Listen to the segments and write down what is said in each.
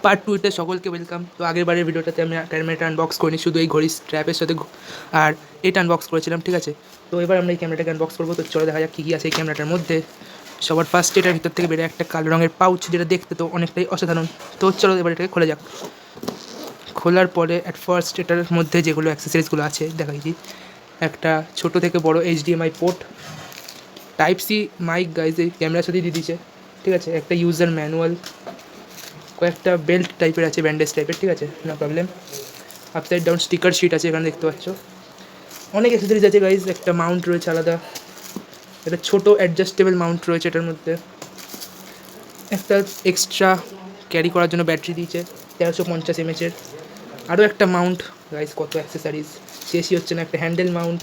Part 2-তে সকলকে welcome. তো আগের বারের ভিডিওটাতে আমি ক্যামেরাটা আনবক্স করিনি, শুধু এই ঘড়ির স্ট্র্যাপের সাথে আর এটা আনবক্স করেছিলাম, ঠিক আছে। তো এবার আমরা এই ক্যামেরাটাকে আনবক্স করবো। তো চলো দেখা যাক কী কী আছে এই ক্যামেরাটার মধ্যে। সবার ফার্স্ট এটার ভিতর থেকে বেরোয় একটা কালো রঙের পাউচ, যেটা দেখতে তো অনেকটাই অসাধারণ। তো চলো এবার এটাকে খোলা যাক। খোলার পরে অ্যাট ফার্স্ট এটার মধ্যে যেগুলো অ্যাক্সেসরিজগুলো আছে দেখাইছি। একটা ছোট থেকে বড় HDMI port, type C mic guys এই ক্যামেরার সাথেই দিয়ে দিচ্ছে, ঠিক আছে। একটা ইউজার ম্যানুয়াল, কয়েকটা বেল্ট টাইপের আছে, ব্যান্ডেজ টাইপের, ঠিক আছে, no problem. Upside down sticker sheet আছে এখানে দেখতে পাচ্ছ। অনেক অ্যাক্সেসরিজ আছে গাইজ। একটা মাউন্ট রয়েছে আলাদা, একটা ছোটো অ্যাডজাস্টেবল মাউন্ট রয়েছে এটার মধ্যে। একটা এক্সট্রা ক্যারি করার জন্য ব্যাটারি দিয়েছে 1350 mAh-এর। আরও একটা মাউন্ট গাইজ, কত অ্যাক্সেসরিজ শেষই হচ্ছে না। একটা হ্যান্ডেল মাউন্ট,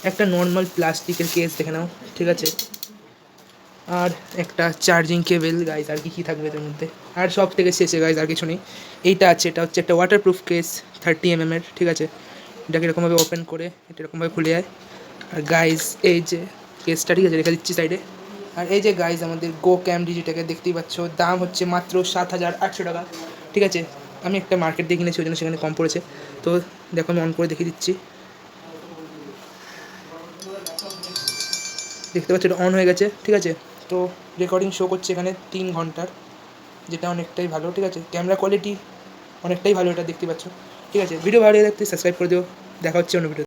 একটা নর্মাল প্লাস্টিকের কেস দেখে নাও, ঠিক আছে। আর একটা চার্জিং কেবেল গাইজ, আর কি থাকবে এর মধ্যে। আর সব থেকে শেষে গাইজ আর কিছু নেই। এইটা আছে, এটা হচ্ছে একটা ওয়াটারপ্রুফ কেস 30 mm-এর, ঠিক আছে। এটাকে এরকমভাবে ওপেন করে এটা এরকমভাবে খুলে যায়। আর গাইজ এই যে কেসটা, ঠিক আছে, রেখে দিচ্ছি সাইডে। আর এই যে গাইজ আমাদের গো ক্যাম ডিজিটাকে দেখতেই পাচ্ছ, দাম হচ্ছে মাত্র 7800 টাকা, ঠিক আছে। আমি একটা মার্কেট দিয়ে কিনেছি, ওই জন্য সেখানে কম পড়েছে। তো দেখো আমি অন করে দেখিয়ে দিচ্ছি, দেখতে পাচ্ছ এটা অন হয়ে গেছে, ঠিক আছে। তো রেকর্ডিং শো করছে এখানে 3 ঘন্টার, যেটা অনেকটাই ভালো, ঠিক আছে। ক্যামেরা কোয়ালিটি অনেকটাই ভালো এটা দেখতে পাচ্ছ, ঠিক আছে। ভিডিও ভালো লাগলে সাবস্ক্রাইব করে দিও। দেখা হচ্ছে অন্য ভিডিও।